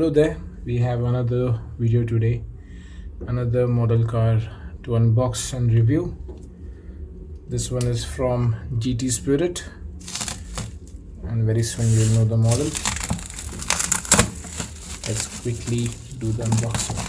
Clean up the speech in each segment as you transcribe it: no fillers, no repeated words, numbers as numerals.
Hello there, we have another video today, another model car to unbox and review. This one is from GT Spirit, and very soon you'll know the model. Let's quickly do the unboxing.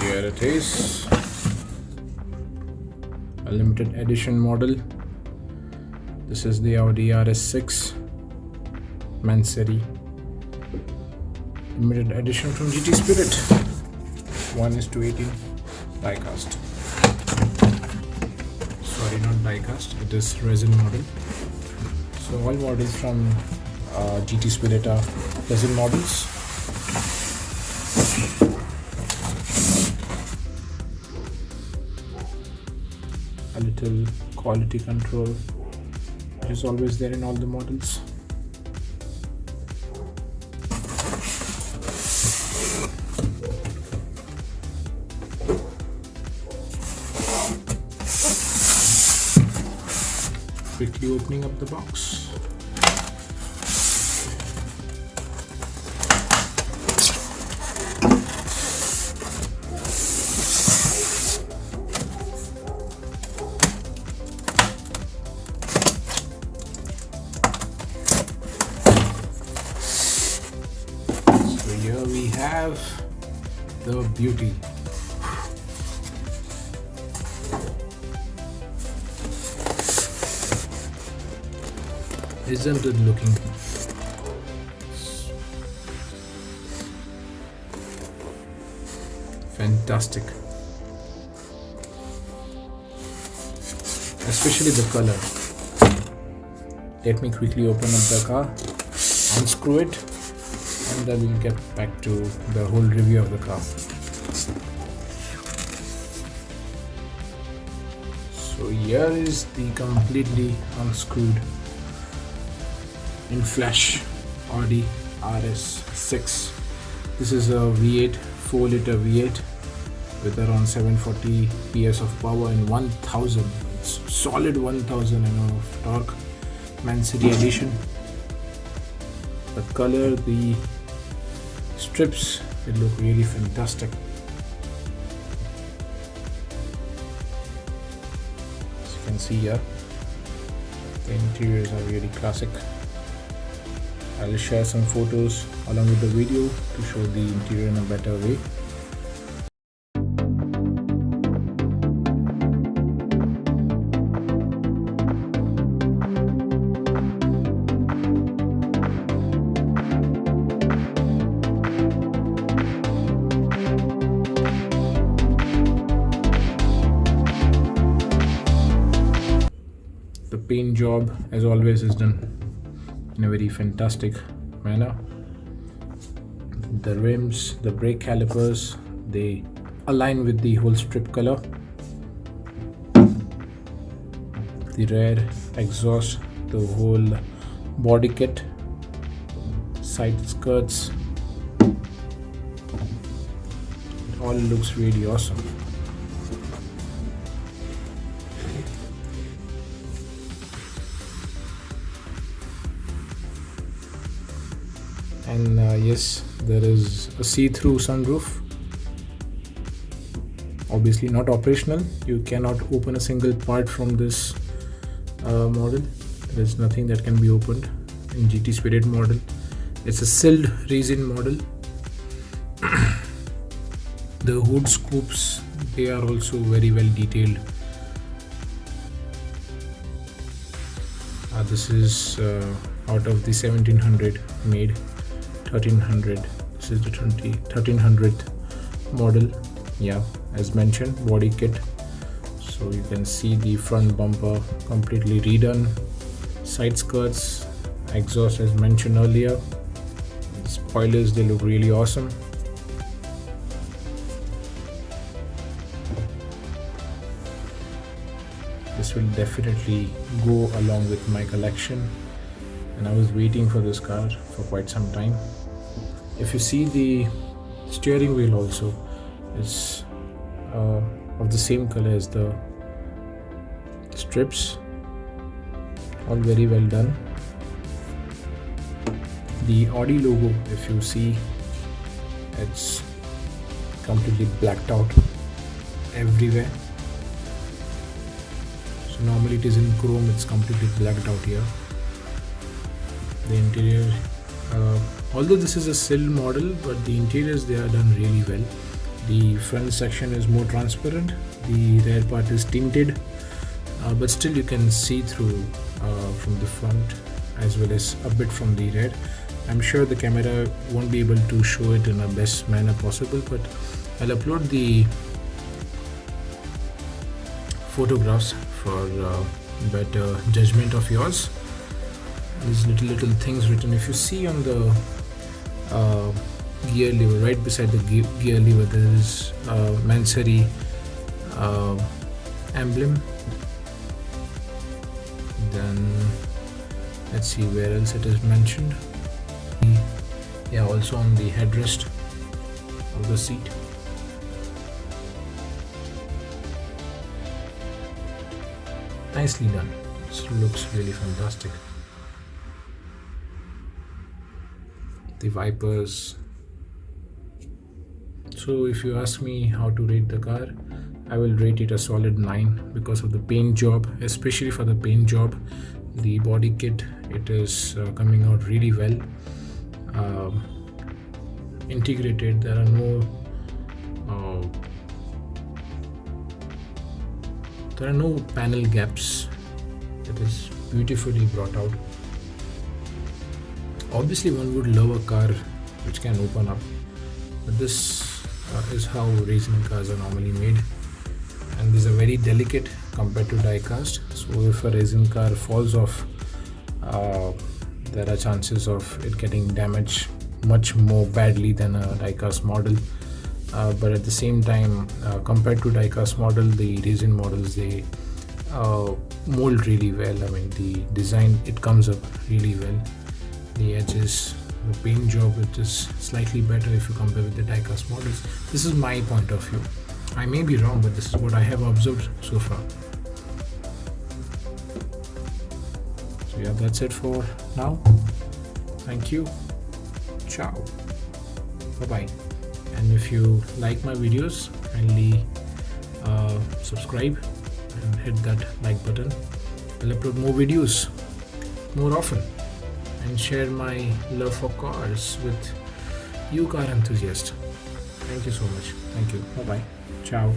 Here it is, a limited edition model. This is the Audi RS6 Mansory limited edition from GT Spirit. 1:18 die cast. Sorry, not die cast, it is resin model. So all models from GT Spirit are resin models. A little quality control, which is always there in all the models. Quickly opening up the box. Here we have the beauty. Isn't it looking fantastic? Especially the color. Let me quickly open up the car, unscrew it, and then we'll get back to the whole review of the car. So here is the completely unscrewed in flash Audi RS6. This is a V8, 4-liter V8 with around 740 PS of power and 1000, solid 1000 of torque. Mansory edition. The color, the strips, they look really fantastic. As you can see here, the interiors are really classic. I'll share some photos along with the video to show the interior in a better way. The paint job, as always, is done in a very fantastic manner. The rims, the brake calipers, they align with the whole strip color. The rear exhaust, the whole body kit, side skirts, it all looks really awesome. And yes, there is a see-through sunroof. Obviously not operational. You cannot open a single part from this model. There is nothing that can be opened in GT Spirit model. It's a sealed resin model. The hood scoops, they are also very well detailed. This is out of the 1700 made 1300. This is the 1300th model. Yeah, as mentioned, body kit, So you can see the front bumper completely redone, side skirts, exhaust as mentioned earlier, spoilers, they look really awesome. This will definitely go along with my collection, and I was waiting for this car for quite some time. If you see, the steering wheel also is of the same color as the strips, all very well done. The Audi logo, if you see, it's completely blacked out everywhere. So normally it is in chrome, it's completely blacked out here. The interior, although this is a sill model, but the interiors, they are done really well. The front section is more transparent, the rear part is tinted, but still you can see through from the front as well as a bit from the rear. I'm sure the camera won't be able to show it in the best manner possible, but I'll upload the photographs for better judgment of yours. These little things written, if you see on the gear lever, right beside the gear lever, there is Mansory emblem. Then let's see where else it is mentioned. Yeah, also on the headrest of the seat. Nicely done. This looks really fantastic. The wipers. So if you ask me how to rate the car, I will rate it a solid 9 because of the paint job, especially for the paint job. The body kit, it is coming out really well. Integrated, there are no panel gaps. It is beautifully brought out. Obviously one would love a car which can open up, but this is how racing cars are normally made, and these are very delicate compared to die cast. So if a racing car falls off, there are chances of it getting damaged much more badly than a die cast model. But at the same time, compared to die cast model, the resin models, they mold really well. I mean, the design, it comes up really well. The edges, the paint job, it is slightly better if you compare with the die cast models. This is my point of view. I may be wrong, but this is what I have observed so far. So yeah, that's it for now. Thank you. Ciao. Bye bye. And if you like my videos, kindly subscribe and hit that like button. I'll upload more videos more often and share my love for cars with you car enthusiasts. Thank you so much. Thank you. Bye bye. Ciao.